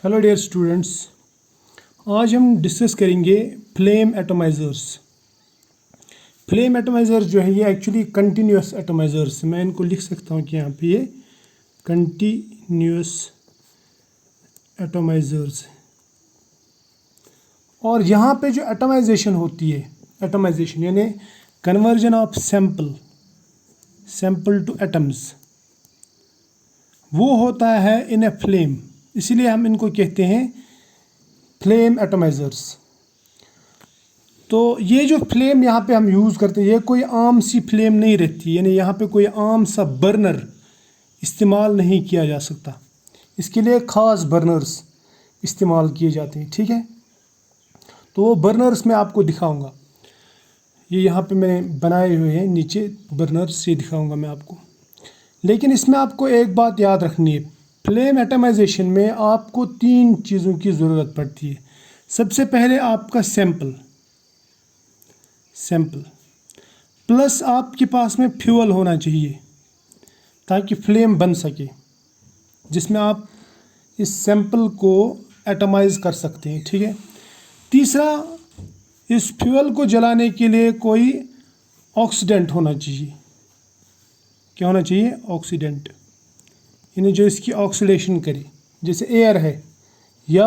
Hello dear students, आज हम discuss करेंगे फ्लेम एटोमाइज़र्स। फ्लेम एटोमाइज़र्स जो है ये एक्चुअली कंटिन्यूस एटोमाइज़र्स, मैं इनको लिख सकता हूँ कि यहाँ पे ये कंटिन्यूस एटोमाइज़र्स। और यहाँ पे जो एटोमाइजेशन होती है, एटोमाइजेशन यानी conversion of sample two atoms, वो होता है इन ए फ्लेम। इसीलिए हम इनको कहते हैं फ्लेम एटोमाइज़र्स। तो ये जो फ्लेम यहाँ पे हम यूज़ करते हैं, ये कोई आम सी फ्लेम नहीं रहती, यानी यहाँ पे कोई आम सा बर्नर इस्तेमाल नहीं किया जा सकता। इसके लिए ख़ास बर्नर्स इस्तेमाल किए जाते हैं, ठीक है। तो वो बर्नर्स मैं आपको दिखाऊंगा, ये यहाँ पे मैंने बनाए हुए हैं, नीचे बर्नर्स से दिखाऊंगा मैं आपको। लेकिन इसमें आपको एक बात याद रखनी है, फ्लेम एटमाइजेशन में आपको 3 चीज़ों की ज़रूरत पड़ती है। सबसे पहले आपका सैंपल प्लस आपके पास में फ्यूल होना चाहिए ताकि फ्लेम बन सके, जिसमें आप इस सैंपल को एटमाइज कर सकते हैं, ठीक है। तीसरा, इस फ्यूल को जलाने के लिए कोई ऑक्सीडेंट होना चाहिए। क्या होना चाहिए? ऑक्सीडेंट, यानी जो इसकी ऑक्सीडेशन करे, जैसे एयर है, या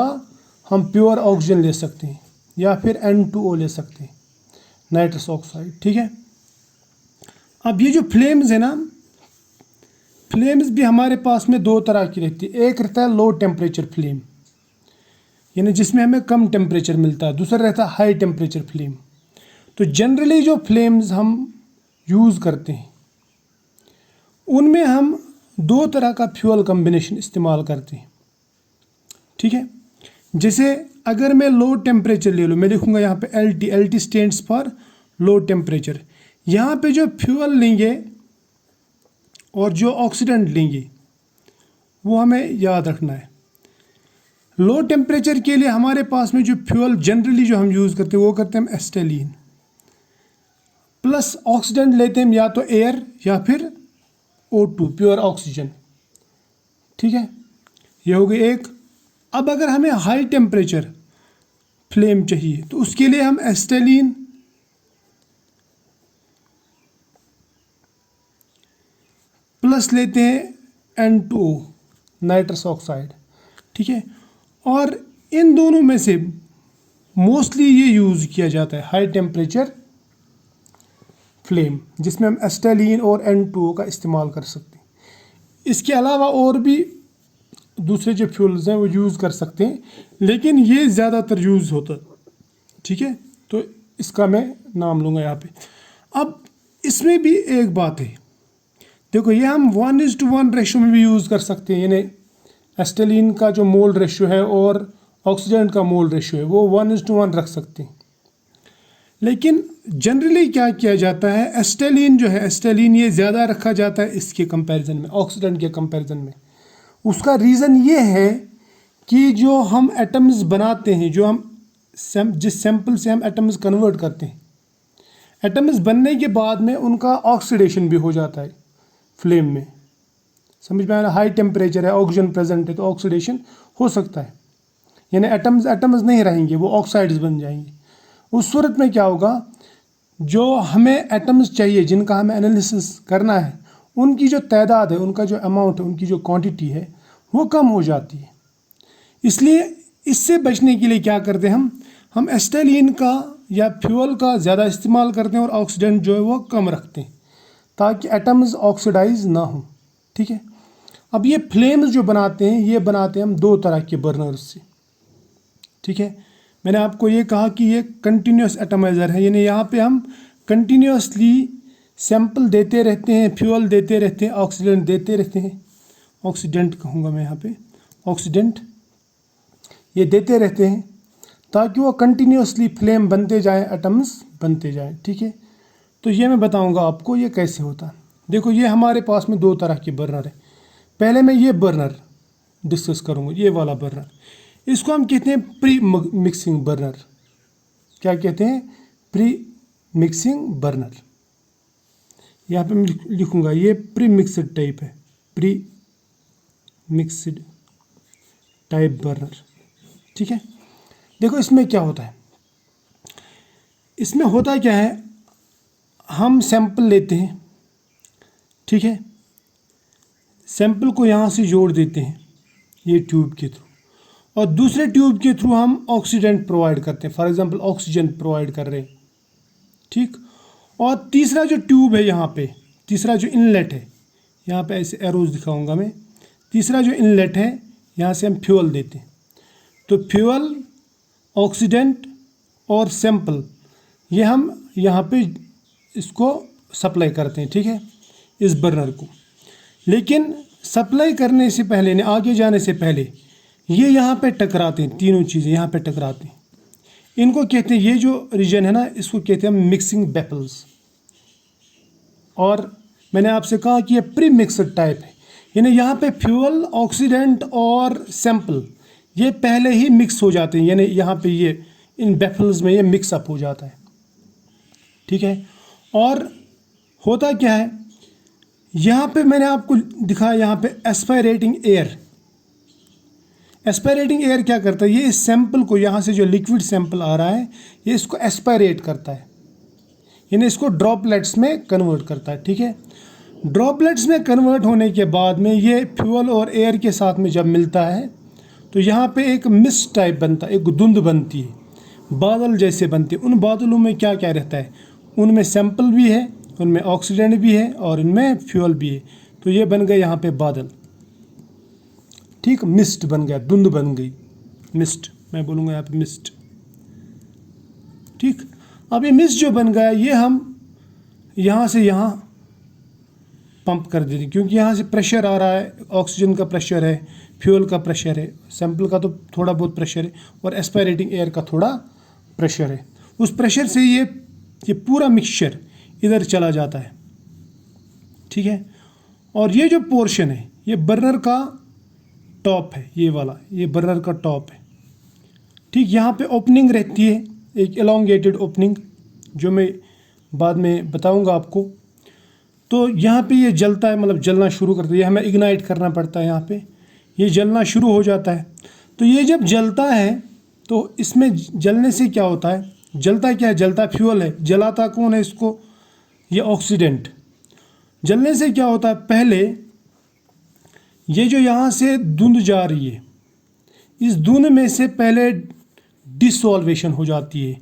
हम प्योर ऑक्सीजन ले सकते हैं, या फिर N2O ले सकते हैं, नाइट्रस ऑक्साइड, ठीक है। अब ये जो फ्लेम्स है ना, फ्लेम्स भी हमारे पास में 2 तरह की रहती है। एक रहता है लो टेम्परेचर फ्लेम, यानी जिसमें हमें कम टेम्परेचर मिलता है। दूसरा रहता है हाई टेम्परेचर फ्लेम। तो जनरली जो फ्लेम्स हम यूज़ करते हैं उनमें हम 2 तरह का फ्यूल कम्बिनेशन इस्तेमाल करते हैं, ठीक है। जैसे अगर मैं लो टेम्परेचर ले लूँ, मैं लिखूँगा यहाँ पे LT stands for low temperature. यहाँ पे जो फ्यूल लेंगे और जो ऑक्सीडेंट लेंगे वो हमें याद रखना है। लो टेम्परेचर के लिए हमारे पास में जो फ्यूल जनरली जो हम यूज़ करते हैं वो करते हैं हम एस्टेलिन, प्लस ऑक्सीडेंट लेते हैं या तो एयर या फिर O2 प्योर ऑक्सीजन, ठीक है। ये हो गई एक। अब अगर हमें हाई टेम्परेचर फ्लेम चाहिए तो उसके लिए हम एस्टेलिन प्लस लेते हैं N2O नाइट्रस ऑक्साइड, ठीक है। और इन दोनों में से मोस्टली ये यूज़ किया जाता है हाई टेम्परेचर फ्लेम, जिसमें हम एस्टेलिन और N2O का इस्तेमाल कर सकते हैं। इसके अलावा और भी दूसरे जो फ्यूल्स हैं वो यूज़ कर सकते हैं, लेकिन ये ज़्यादातर यूज़ होता है, ठीक है। तो इसका मैं नाम लूँगा यहाँ पे। अब इसमें भी एक बात है, देखो ये हम 1:1 रेशो में भी यूज़ कर सकते हैं, यानी एस्टेलिन का जो मोल रेशो है और ऑक्सीडेंट का मोल रेशो है वो 1:1 रख सकते हैं। लेकिन जनरली क्या किया जाता है, एस्टेलिन जो है, एस्टेलिन ये ज़्यादा रखा जाता है इसके कंपैरिजन में, ऑक्सीडेंट के कंपैरिजन में। उसका रीज़न ये है कि जो हम एटम्स बनाते हैं, जो हम जिस सैंपल से हम एटम्स कन्वर्ट करते हैं, एटम्स बनने के बाद में उनका ऑक्सीडेशन भी हो जाता है फ्लेम में। समझ में आया? हाई टेम्परेचर है, ऑक्सीजन प्रेजेंट है, तो ऑक्सीडेशन हो सकता है, यानी एटम्स नहीं रहेंगे, वो ऑक्साइड्स बन जाएंगे। उस सूरत में क्या होगा, जो हमें एटम्स चाहिए जिनका हमें एनालिसिस करना है, उनकी जो तादाद है, उनका जो अमाउंट है, उनकी जो क्वांटिटी है वो कम हो जाती है। इसलिए इससे बचने के लिए क्या करते हैं, हम एस्टेलिन का या फ्यूल का ज़्यादा इस्तेमाल करते हैं और ऑक्सीडेंट जो है वो कम रखते हैं ताकि एटम्स ऑक्सीडाइज ना हो, ठीक है। अब ये फ्लेम्स जो बनाते हैं, ये बनाते हैं हम 2 तरह के बर्नर्स से, ठीक है। मैंने आपको ये कहा कि ये कंटिन्यूस एटमाइज़र है, यानी यहाँ पे हम कंटिन्यूसली सैंपल देते रहते हैं, फ्यूल देते रहते हैं, ऑक्सीडेंट देते रहते हैं, ऑक्सीडेंट कहूँगा मैं यहाँ पे, ऑक्सीडेंट ये देते रहते हैं ताकि वो कंटिन्यूसली फ्लेम बनते जाएं, एटम्स बनते जाएं, ठीक है। तो ये मैं बताऊँगा आपको ये कैसे होता है। देखो ये हमारे पास में 2 तरह के बर्नर है। पहले मैं ये बर्नर डिस्कस करूँगा, ये वाला बर्नर, इसको हम कहते हैं प्री मिक्सिंग बर्नर। क्या कहते हैं? Pre mixing burner. यहाँ पे मैं लिखूँगा ये प्री मिक्सड टाइप है, प्री मिक्सड टाइप बर्नर। ठीक है, देखो इसमें क्या होता है, इसमें होता क्या है, हम सैंपल लेते हैं, ठीक है, सैंपल को यहाँ से जोड़ देते हैं ये ट्यूब के थ्रू, और दूसरे ट्यूब के थ्रू हम ऑक्सीडेंट प्रोवाइड करते हैं, फॉर एग्जांपल ऑक्सीजन प्रोवाइड कर रहे हैं, ठीक। और तीसरा जो ट्यूब है यहाँ पे, तीसरा जो इनलेट है, यहाँ पे ऐसे एरोज दिखाऊंगा मैं, तीसरा जो इनलेट है यहाँ से हम फ्यूल देते हैं। तो फ्यूल, ऑक्सीडेंट और सैंपल, ये हम यहाँ पे इसको सप्लाई करते हैं, ठीक है, इस बर्नर को। लेकिन सप्लाई करने से पहले, ने आगे जाने से पहले, ये यहाँ पे टकराते हैं, तीनों चीज़ें यहाँ पे टकराते हैं। इनको कहते हैं, ये जो रीजन है ना, इसको कहते हैं मिक्सिंग बेपल्स। और मैंने आपसे कहा कि ये प्री मिक्सड टाइप है, यानी यहाँ पे फ्यूल, ऑक्सीडेंट और सैंपल ये पहले ही मिक्स हो जाते हैं, यानी यहाँ पे ये इन बेपल्स में ये मिक्सअप हो जाता है, ठीक है। और होता क्या है, यहाँ पे मैंने आपको दिखाया, यहाँ पे एस्पायरेटिंग एयर। एस्पायरेटिंग एयर क्या करता है, ये इस सैंपल को, यहाँ से जो लिक्विड सैंपल आ रहा है, ये इसको एस्पायरेट करता है, यानी इसको ड्रॉपलेट्स में कन्वर्ट करता है, ठीक है। ड्रॉपलेट्स में कन्वर्ट होने के बाद में ये फ्यूल और एयर के साथ में जब मिलता है तो यहाँ पे एक मिस्ट टाइप बनता है, एक धुंध बनती है, बादल जैसे बनते हैं। उन बादलों में क्या क्या रहता है, उनमें सैंपल भी है, उनमें ऑक्सीडेंट भी है और इनमें फ्यूल भी है। तो ये बन गए यहाँ पे बादल, ठीक, मिस्ट बन गया, धुंध बन गई, मिस्ट, मैं बोलूँगा यहाँ पे मिस्ट, ठीक। अब ये मिस्ट जो बन गया, ये हम यहाँ से यहाँ पंप कर देते, क्योंकि यहाँ से प्रेशर आ रहा है, ऑक्सीजन का प्रेशर है, फ्यूल का प्रेशर है, सैंपल का तो थोड़ा बहुत प्रेशर है, और एस्पायरेटिंग एयर का थोड़ा प्रेशर है। उस प्रेशर से ये पूरा मिक्सचर इधर चला जाता है, ठीक है। और ये जो पोर्शन है, ये बर्नर का टॉप है, ये वाला, ये बर्नर का टॉप है, ठीक। यहाँ पे ओपनिंग रहती है, एक एलोंगेटेड ओपनिंग, जो मैं बाद में बताऊंगा आपको। तो यहाँ पे ये जलता है, मतलब जलना शुरू करता है, ये हमें इग्नाइट करना पड़ता है, यहाँ पे ये जलना शुरू हो जाता है। तो ये जब जलता है तो इसमें जलने से क्या होता है, जलता क्या है, जलता फ्यूल है, जलाता कौन है इसको, ये ऑक्सीडेंट। जलने से क्या होता है, पहले ये जो यहाँ से धुंध जा रही है, इस धुंध में से पहले डिसॉल्वेशन हो जाती है,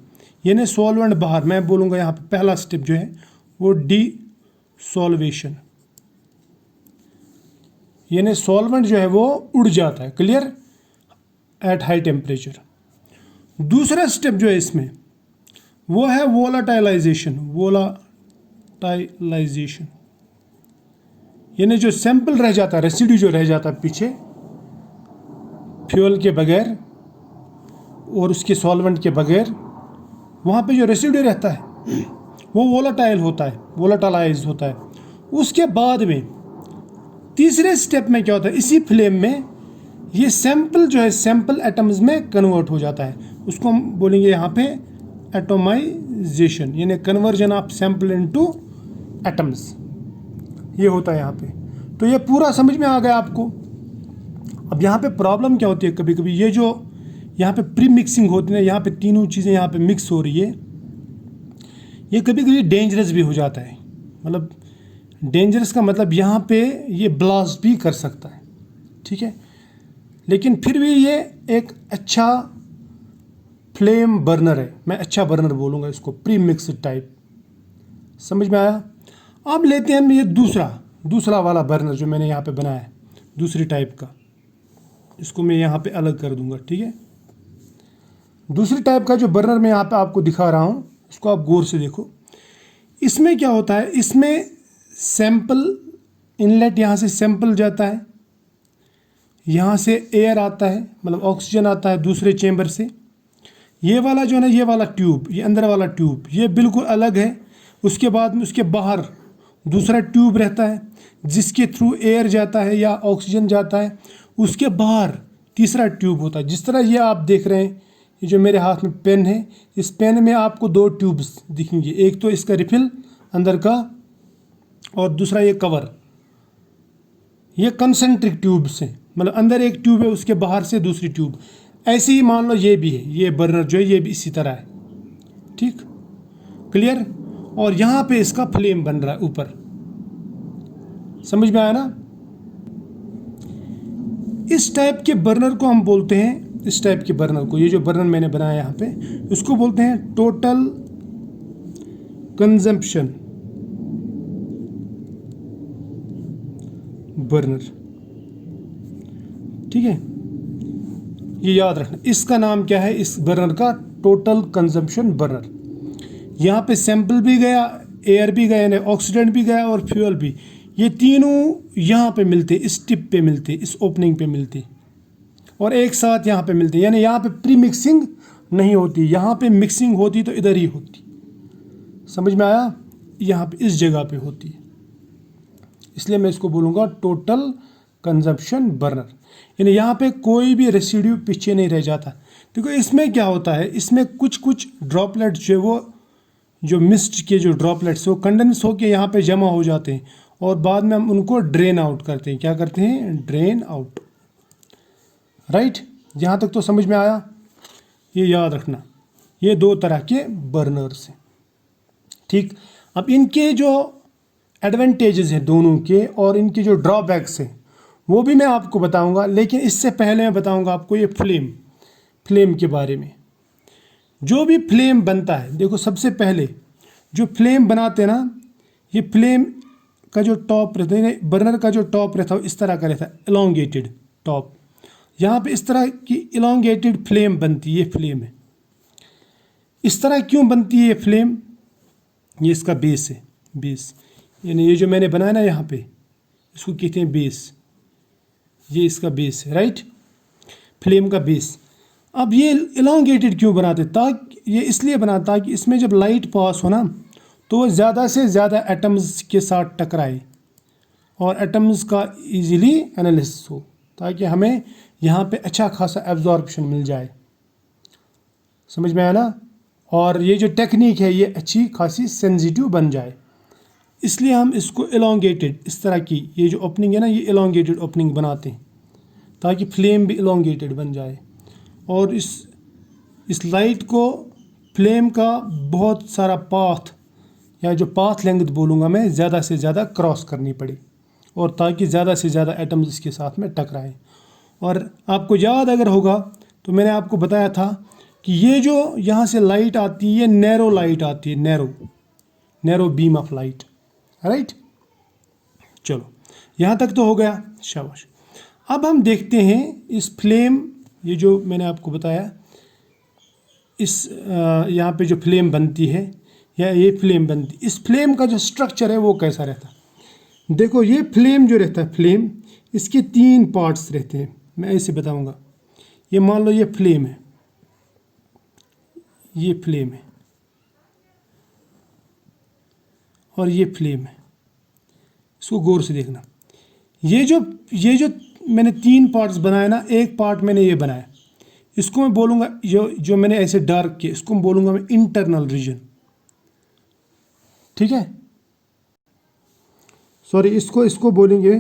यानी सॉल्वेंट बाहर, मैं बोलूँगा यहाँ पे पहला स्टेप जो है वो डिसॉल्वेशन, यानी सॉल्वेंट जो है वो उड़ जाता है, क्लियर, एट हाई टेम्परेचर। दूसरा स्टेप जो है इसमें वो है वोलाटाइलाइजेशन। वोलाटाइलाइजेशन यानी जो सैंपल रह जाता है, रेसिड्यू जो रह जाता है पीछे फ्यूल के बगैर और उसके सॉल्वेंट के बगैर, वहाँ पे जो रेसिड्यू रहता है वो वोलाटाइल होता है, वोलाटाइलाइज होता है। उसके बाद में तीसरे स्टेप में क्या होता है, इसी फ्लेम में ये सैंपल जो है सैंपल एटम्स में कन्वर्ट हो जाता है, उसको हम बोलेंगे यहाँ पे एटोमाइजेशन, यानी conversion of sample into atoms, ये होता है यहाँ पे। तो ये पूरा समझ में आ गया आपको। अब यहाँ पे प्रॉब्लम क्या होती है, कभी कभी ये जो यहाँ पे प्री मिक्सिंग होती है, यहाँ पे तीनों चीज़ें यहाँ पे मिक्स हो रही है, ये कभी कभी डेंजरस भी हो जाता है। मतलब डेंजरस का मतलब यहाँ पे ये ब्लास्ट भी कर सकता है, ठीक है। लेकिन फिर भी ये एक अच्छा फ्लेम बर्नर है, मैं अच्छा बर्नर बोलूँगा इसको, प्री मिक्स्ड टाइप। समझ में आया। अब लेते हैं हम ये दूसरा वाला बर्नर जो मैंने यहाँ पे बनाया है, दूसरी टाइप का, इसको मैं यहाँ पे अलग कर दूँगा, ठीक है। दूसरी टाइप का जो बर्नर मैं यहाँ पे आपको दिखा रहा हूँ, इसको आप गौर से देखो। इसमें क्या होता है, इसमें सैंपल इनलेट, यहाँ से सैंपल जाता है, यहाँ से एयर आता है, मतलब ऑक्सीजन आता है दूसरे चेंबर से। ये वाला जो है ना, ये वाला ट्यूब, ये अंदर वाला ट्यूब, ये बिल्कुल अलग है। उसके बाद में उसके बाहर दूसरा ट्यूब रहता है जिसके थ्रू एयर जाता है या ऑक्सीजन जाता है। उसके बाहर तीसरा ट्यूब होता है। जिस तरह ये आप देख रहे हैं, ये जो मेरे हाथ में पेन है, इस पेन में आपको दो ट्यूब्स दिखेंगे, एक तो इसका रिफिल अंदर का और दूसरा ये कवर। ये कंसेंट्रिक ट्यूब्स हैं, मतलब अंदर एक ट्यूब है, उसके बाहर से दूसरी ट्यूब। ऐसे ही मान लो ये भी है, ये बर्नर जो है ये भी इसी तरह है, ठीक, क्लियर। और यहाँ पे इसका फ्लेम बन रहा है ऊपर, समझ में आया ना। इस टाइप के बर्नर को हम बोलते हैं, इस टाइप के बर्नर को, ये जो बर्नर मैंने बनाया यहाँ पे, उसको बोलते हैं टोटल कंजम्पशन बर्नर, ठीक है। ये याद रखना, इसका नाम क्या है इस बर्नर का, टोटल कंजम्पशन बर्नर। यहाँ पे सैंपल भी गया, एयर भी गया, यानी ऑक्सीडेंट भी गया और फ्यूल भी, ये तीनों यहाँ पे मिलते, इस टिप पे मिलते, इस ओपनिंग पे मिलते और एक साथ यहाँ पे मिलते, यानी यहाँ पे प्री मिक्सिंग नहीं होती, यहाँ पे मिक्सिंग होती तो इधर ही होती, समझ में आया, यहाँ पे इस जगह पे होती है, इसलिए मैं इसको बोलूँगा टोटल कंजम्पशन बर्नर। यानी यहाँ पे कोई भी रेसिड्यू पीछे नहीं रह जाता। देखो इसमें क्या होता है, इसमें कुछ कुछ ड्रॉपलेट्स जो वो जो मिस्ट के जो ड्रॉपलेट्स वो कंडेंस होकर यहाँ पे जमा हो जाते हैं और बाद में हम उनको ड्रेन आउट करते हैं। क्या करते हैं? Drain out, right. यहाँ तक तो समझ में आया। ये याद रखना, ये दो तरह के बर्नर्स हैं, ठीक। अब इनके जो एडवांटेजेस हैं दोनों के और इनके जो ड्रॉबैक्स हैं वो भी मैं आपको बताऊंगा, लेकिन इससे पहले मैं बताऊंगा आपको ये फ्लेम के बारे में। जो भी फ्लेम बनता है, देखो सबसे पहले जो फ्लेम बनाते हैं ना, ये फ्लेम का जो टॉप रहता है, बर्नर का जो टॉप रहता है इस तरह का रहता है, एलोंगेटेड टॉप। यहाँ पे इस तरह की एलोंगेटेड फ्लेम बनती है, ये फ्लेम है। इस तरह क्यों बनती है ये फ्लेम? ये इसका बेस है, बेस, यानी ये जो मैंने बनाया ना यहाँ पे, इसको कहते हैं बेस, ये इसका बेस है, राइट, फ्लेम का बेस। अब ये एलोंगेटेड क्यों बनाते? ताकि ये इसलिए बनाता ताकि इसमें जब लाइट पास हो ना तो वो ज़्यादा से ज़्यादा एटम्स के साथ टकराए और एटम्स का इजीली एनालिसिस हो, ताकि हमें यहाँ पे अच्छा खासा एब्जॉर्प्शन मिल जाए, समझ में आया ना। और ये जो टेक्निक है ये अच्छी खासी सेंसिटिव बन जाए, इसलिए हम इसको एलोंगेटेड, इस तरह की ये जो ओपनिंग है ना, ये एलोंगेटेड ओपनिंग बनाते हैं ताकि फ्लेम भी एलोंगेटेड बन जाए और इस लाइट को, फ्लेम का बहुत सारा पाथ या जो पाथ लेंथ बोलूँगा मैं, ज़्यादा से ज़्यादा क्रॉस करनी पड़े और ताकि ज़्यादा से ज़्यादा एटम्स इसके साथ में टकराएं। और आपको याद अगर होगा तो मैंने आपको बताया था कि ये जो यहाँ से लाइट आती है, ये नैरो लाइट आती है, narrow beam of light, right. चलो यहाँ तक तो हो गया, शाबाश। अब हम देखते हैं इस फ्लेम, ये जो मैंने आपको बताया, इस यहाँ पे जो फ्लेम बनती है या ये फ्लेम बनती, इस फ्लेम का जो स्ट्रक्चर है वो कैसा रहता है। देखो ये फ्लेम जो रहता है, फ्लेम, इसके 3 पार्ट्स रहते हैं, मैं ऐसे बताऊंगा। ये मान लो ये फ्लेम है, ये फ्लेम है और ये फ्लेम है, इसको गौर से देखना। ये जो मैंने 3 पार्ट्स बनाए ना, एक पार्ट मैंने ये बनाया, इसको मैं बोलूँगा, जो मैंने ऐसे डार्क किया, इसको मैं बोलूँगा मैं इंटरनल रीजन, ठीक है। सॉरी, इसको बोलेंगे,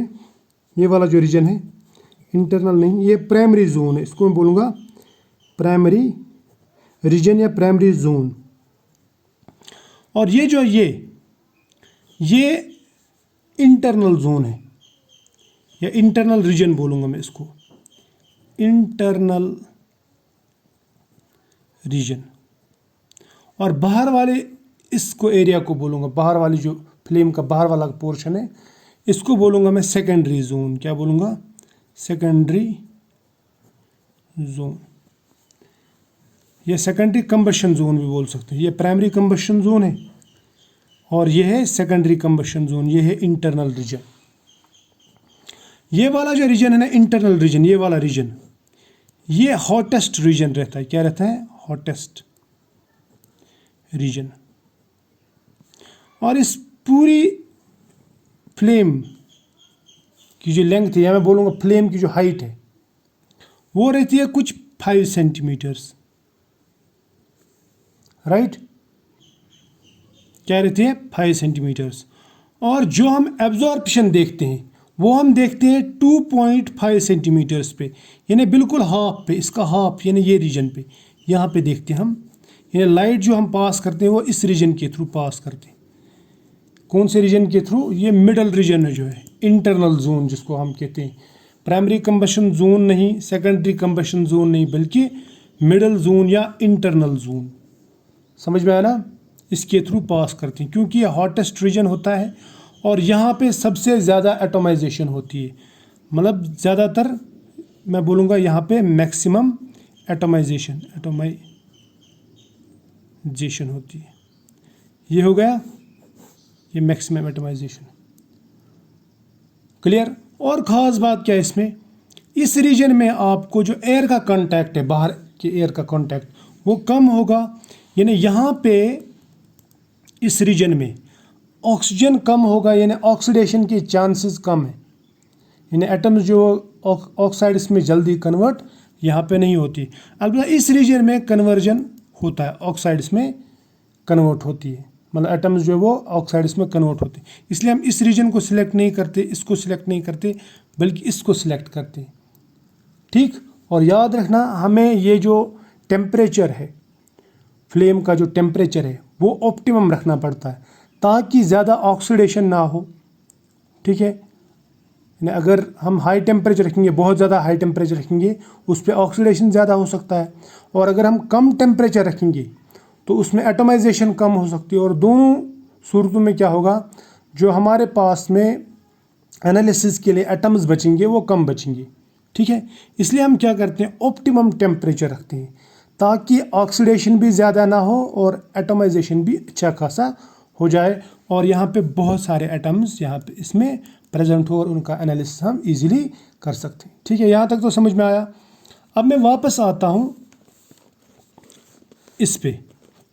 ये वाला जो रीजन है इंटरनल नहीं, ये प्राइमरी जोन है, इसको मैं बोलूँगा प्राइमरी रीजन या प्राइमरी जोन। और ये जो ये इंटरनल जोन है या इंटरनल रीजन बोलूँगा मैं इसको, इंटरनल रीजन। और बाहर वाले इसको एरिया को बोलूँगा, बाहर वाली जो फ्लेम का बाहर वाला पोर्शन है, इसको बोलूँगा मैं सेकेंडरी जोन। क्या बोलूँगा? सेकेंडरी जोन या सेकेंडरी कंबशन जोन भी बोल सकते हैं। ये प्राइमरी कंबशन जोन है और ये है सेकेंडरी कंबशन जोन, ये है इंटरनल रीजन। ये वाला जो रीजन है ना, इंटरनल रीजन, ये वाला रीजन, ये हॉटेस्ट रीजन रहता है। क्या रहता है? Hottest region. और इस पूरी फ्लेम की जो लेंथ है, या मैं बोलूँगा फ्लेम की जो हाइट है, वो रहती है कुछ 5 सेंटीमीटर्स, राइट। क्या रहती है? 5 सेंटीमीटर्स। और जो हम एब्जॉर्प्शन देखते हैं वो हम देखते हैं 2.5 सेंटीमीटर्स पे, यानी बिल्कुल हाफ पे, इसका हाफ यानी ये रीजन पे, यहाँ पे देखते हैं हम, यानी लाइट जो हम पास करते हैं वो इस रीजन के थ्रू पास करते हैं। कौन से रीजन के थ्रू? ये मिडल रीजन है जो है, इंटरनल जोन जिसको हम कहते हैं। प्राइमरी कंबशन जोन नहीं, सेकेंडरी कंबशन जोन नहीं, बल्कि मिडल जोन या इंटरनल जोन। समझ में आया ना? इसके थ्रू पास करते हैं क्योंकि ये हॉटेस्ट रीजन होता है और यहाँ पे सबसे ज़्यादा एटोमाइजेशन होती है। मतलब ज़्यादातर मैं बोलूँगा यहाँ पे मैक्सिमम एटोमाइजेशन होती है। ये हो गया, ये मैक्सिमम एटोमाइजेशन। क्लियर? और ख़ास बात क्या है इसमें, इस रीजन में आपको जो एयर का कांटेक्ट है, बाहर के एयर का कांटेक्ट, वो कम होगा। यानी यहाँ पे इस रीजन में ऑक्सीजन कम होगा, यानी ऑक्सीडेशन के चांसेस कम है। यानी एटम्स जो ऑक्साइड्स में जल्दी कन्वर्ट यहाँ पे नहीं होती। अलबत्ता इस रीजन में कन्वर्जन होता है, ऑक्साइड्स में कन्वर्ट होती है, मतलब एटम्स जो है वो ऑक्साइड्स में कन्वर्ट होते हैं। इसलिए हम इस रीजन को सिलेक्ट नहीं करते, इसको सिलेक्ट नहीं करते, बल्कि इसको सिलेक्ट करते हैं। ठीक? और याद रखना, हमें ये जो टेम्परेचर है, फ्लेम का जो टेम्परेचर है, वो ऑप्टिमम रखना पड़ता है ताकि ज़्यादा ऑक्सीडेशन ना हो। ठीक है? यानी अगर हम हाई टेम्परेचर रखेंगे, बहुत ज़्यादा हाई टेम्परेचर रखेंगे, उस पर ऑक्सीडेशन ज़्यादा हो सकता है। और अगर हम कम टेम्परेचर रखेंगे तो उसमें एटोमाइजेशन कम हो सकती है। और दोनों सूरतों में क्या होगा, जो हमारे पास में एनालिसिस के लिए एटम्स बचेंगे वो कम बचेंगे। ठीक है? इसलिए हम क्या करते हैं, ऑप्टिमम टेम्परेचर रखते हैं ताकि ऑक्सीडेशन भी ज़्यादा ना हो और एटोमाइजेशन भी अच्छा खासा हो जाए और यहाँ पे बहुत सारे एटम्स यहाँ पे इसमें प्रेजेंट हो और उनका एनालिसिस हम इजीली कर सकते हैं। ठीक है? यहाँ तक तो समझ में आया। अब मैं वापस आता हूँ इस पे।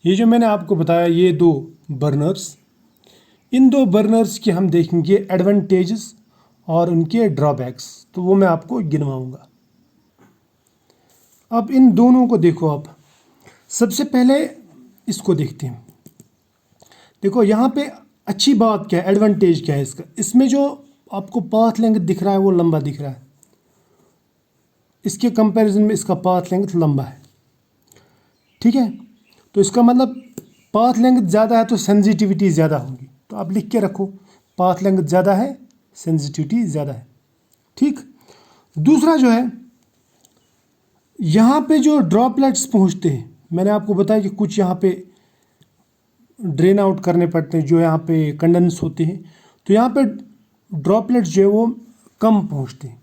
ये जो मैंने आपको बताया, ये दो बर्नर्स, इन दो बर्नर्स के हम देखेंगे एडवांटेजेस और उनके ड्रॉबैक्स, तो वो मैं आपको गिनवाऊंगा। अब इन दोनों को देखो आप। सबसे पहले इसको देखते हैं। देखो यहाँ पे अच्छी बात क्या है, एडवांटेज क्या है इसका, इसमें जो आपको पाथ लेंथ दिख रहा है वो लंबा दिख रहा है। इसके कंपैरिजन में इसका पाथ लेंथ लंबा है। ठीक है? तो इसका मतलब पाथ लेंथ ज़्यादा है तो सेंसिटिविटी ज़्यादा होगी। तो आप लिख के रखो, पाथ लेंथ ज़्यादा है, सेंसिटिविटी ज़्यादा है। ठीक? दूसरा जो है, यहाँ पे जो ड्रॉपलेट्स पहुँचते हैं, मैंने आपको बताया कि कुछ यहाँ पे ड्रेन आउट करने पड़ते हैं, जो यहाँ पे कंडेंस होते हैं, तो यहाँ पे ड्रॉपलेट्स जो है वो कम पहुँचते हैं।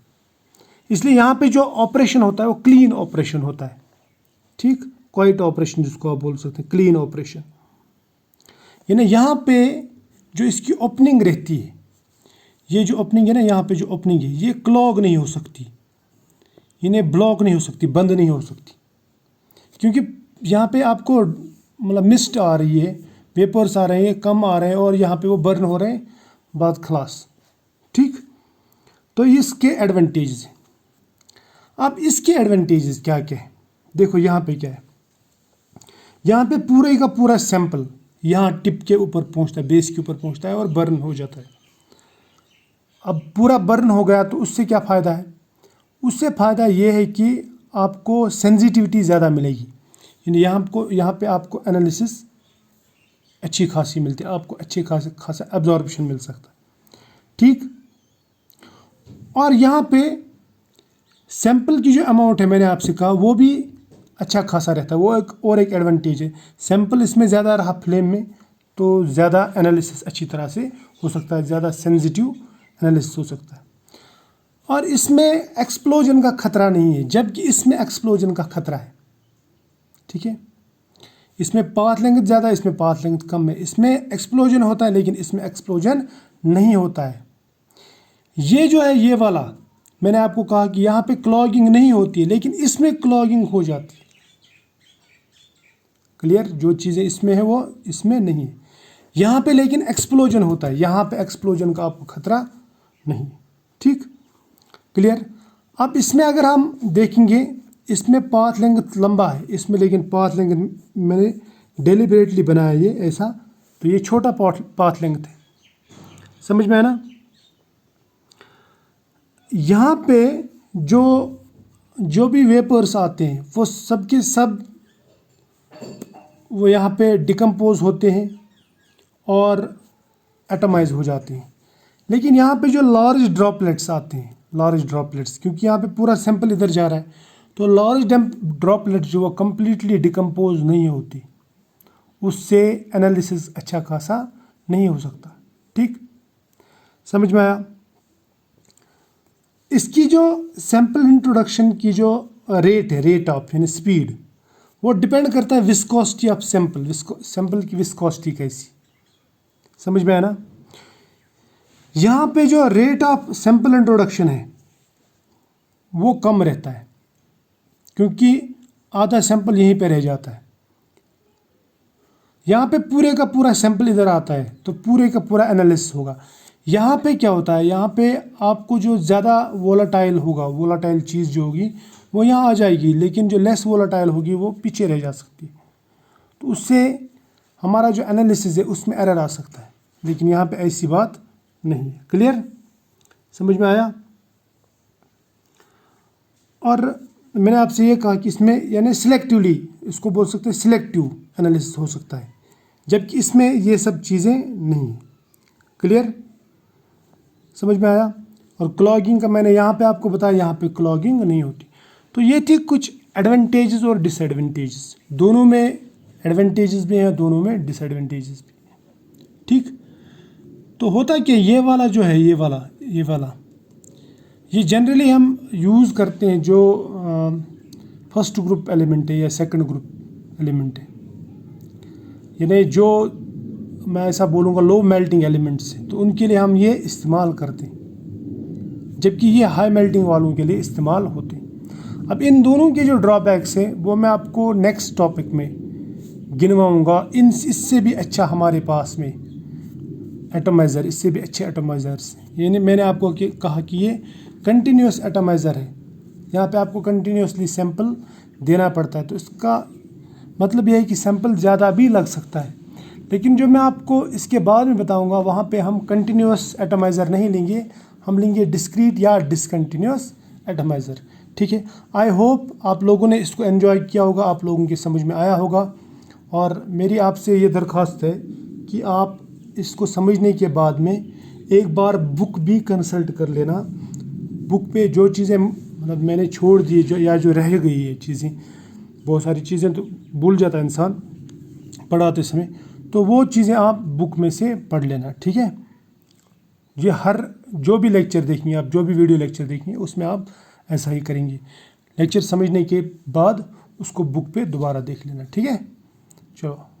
इसलिए यहाँ पे जो ऑपरेशन होता है वो क्लीन ऑपरेशन होता है। ठीक? क्वाइट ऑपरेशन जिसको आप बोल सकते हैं, क्लीन ऑपरेशन। यानी यहाँ पे जो इसकी ओपनिंग रहती है, ये जो ओपनिंग है ना, यहाँ पे जो ओपनिंग है, ये क्लॉग नहीं हो सकती, इन्हें ब्लॉक नहीं हो सकती, बंद नहीं हो सकती, क्योंकि यहाँ पे आपको मतलब मिस्ट आ रही है, वेपर्स आ रहे हैं, कम आ रहे हैं और यहाँ पे वो बर्न हो रहे हैं, बात खलास। ठीक? तो इसके एडवांटेजेस हैं। अब इसके एडवांटेजेस क्या क्या है, देखो यहाँ पे क्या है। यहाँ पे पूरे का पूरा सैंपल यहाँ टिप के ऊपर पहुँचता है, बेस के ऊपर पहुँचता है और बर्न हो जाता है। अब पूरा बर्न हो गया तो उससे क्या फ़ायदा है? उससे फ़ायदा ये है कि आपको सेंसिटिविटी ज़्यादा मिलेगी। यानी यहाँ पे आपको एनालिसिस अच्छी खासी मिलती है, आपको अच्छी खासा एब्जॉर्प्शन मिल सकता है। ठीक? और यहाँ पे सैंपल की जो अमाउंट है, मैंने आपसे कहा, वो भी अच्छा खासा रहता है। वो एक एडवांटेज है। सैंपल इसमें ज़्यादा रहा फ्लेम में तो ज़्यादा एनालिसिस अच्छी तरह से हो सकता है, ज़्यादा सेंसिटिव एनालिसिस हो सकता है। और इसमें एक्सप्लोजन का खतरा नहीं है, जबकि इसमें एक्सप्लोजन का खतरा है। ठीक है? इसमें पाथ लेंथ ज़्यादा, इसमें पाथ लेंथ कम है। इसमें एक्सप्लोजन होता है लेकिन इसमें एक्सप्लोजन नहीं होता है। ये जो है, ये वाला मैंने आपको कहा कि यहाँ पे क्लॉगिंग नहीं होती है, लेकिन इसमें क्लॉगिंग हो जाती है। क्लियर? जो चीज़ें इसमें है वो इसमें नहीं है। यहाँ पे लेकिन एक्सप्लोजन होता है, यहाँ पे एक्सप्लोजन का आपको खतरा नहीं। ठीक? क्लियर? अब इसमें अगर हम देखेंगे, इसमें पाथ लेंथ लंबा है, इसमें लेकिन पाथ लेंथ मैंने डेलिबरेटली बनाया ये ऐसा, तो ये छोटा पाथ लेंथ है। समझ में आया ना? यहाँ पे जो भी वेपर्स आते हैं वो सब के सब वो यहाँ पे डिकम्पोज होते हैं और एटमाइज हो जाते हैं। लेकिन यहाँ पे जो लार्ज ड्रॉपलेट्स आते हैं, लार्ज ड्रॉपलेट्स, क्योंकि यहाँ पे पूरा सैंपल इधर जा रहा है, तो लार्ज ड्रॉपलेट्स जो वो कम्प्लीटली डिकम्पोज नहीं होती, उससे एनालिसिस अच्छा खासा नहीं हो सकता। ठीक, समझ में आया? इसकी जो सैंपल इंट्रोडक्शन की जो रेट है, रेट ऑफ यानी स्पीड, वो डिपेंड करता है विस्कोसिटी ऑफ सैंपल, सैंपल की विस्कोसिटी कैसी, समझ में आया ना? यहाँ पे जो रेट ऑफ सैंपल इंट्रोडक्शन है वो कम रहता है, क्योंकि आधा सैंपल यहीं पे रह जाता है। यहाँ पे पूरे का पूरा सैंपल इधर आता है तो पूरे का पूरा एनालिसिस होगा। यहाँ पे क्या होता है, यहाँ पे आपको जो ज़्यादा वोलाटाइल होगा, वोलाटाइल चीज़ जो होगी वो यहाँ आ जाएगी, लेकिन जो लेस वोलाटाइल होगी वो पीछे रह जा सकती है। तो उससे हमारा जो एनालिसिस है उसमें एरर आ सकता है, लेकिन यहाँ पे ऐसी बात नहीं है। क्लियर, समझ में आया? और मैंने आपसे ये कहा कि इसमें यानी सिलेक्टिवली, इसको बोल सकते हैं सिलेक्टिव एनालिसिस हो सकता है, जबकि इसमें ये सब चीज़ें नहीं। क्लियर, समझ में आया? और क्लॉगिंग का मैंने यहाँ पे आपको बताया, यहाँ पे क्लॉगिंग नहीं होती। तो ये थी कुछ एडवांटेजेस और डिसएडवांटेजेस, दोनों में एडवांटेजेस भी हैं, दोनों में डिसएडवांटेजेस भी हैं। ठीक, तो होता क्या, ये वाला जो है, ये वाला ये जनरली हम यूज़ करते हैं जो फर्स्ट ग्रुप एलिमेंट है या सेकंड ग्रुप एलिमेंट है, यानी जो मैं ऐसा बोलूँगा लो मेल्टिंग एलिमेंट्स हैं, तो उनके लिए हम ये इस्तेमाल करते हैं, जबकि ये हाई मेल्टिंग वालों के लिए इस्तेमाल होते हैं। अब इन दोनों के जो ड्रॉबैक्स हैं वो मैं आपको नेक्स्ट टॉपिक में गिनवाऊँगा। इससे भी अच्छा हमारे पास में एटोमाइज़र, इससे भी अच्छे एटोमाइज़र्स हैं। यानी मैंने आपको कहा कि ये कंटिन्यूस एटोमाइज़र है, यहाँ पे आपको कंटिन्यूसली सैंपल देना पड़ता है, तो इसका मतलब यह है कि सैंपल ज़्यादा भी लग सकता है। लेकिन जो मैं आपको इसके बाद में बताऊंगा वहाँ पे हम कंटिन्यूस एटोमाइज़र नहीं लेंगे, हम लेंगे डिस्क्रीट या डिसकंटिन्यूस एटोमाइज़र। ठीक है, आई होप आप लोगों ने इसको एंजॉय किया होगा, आप लोगों की समझ में आया होगा। और मेरी आपसे ये दरख्वास्त है कि आप इसको समझने के बाद में एक बार बुक भी कंसल्ट कर लेना। बुक पे जो चीज़ें मतलब मैंने छोड़ दी जो रह गई है चीज़ें, बहुत सारी चीज़ें तो भूल जाता है इंसान पढ़ाते समय, तो वो चीज़ें आप बुक में से पढ़ लेना। ठीक है, ये हर जो भी लेक्चर देखेंगे आप, जो भी वीडियो लेक्चर देखेंगे उसमें आप ऐसा ही करेंगे, लेक्चर समझने के बाद उसको बुक पे दोबारा देख लेना। ठीक है, चलो।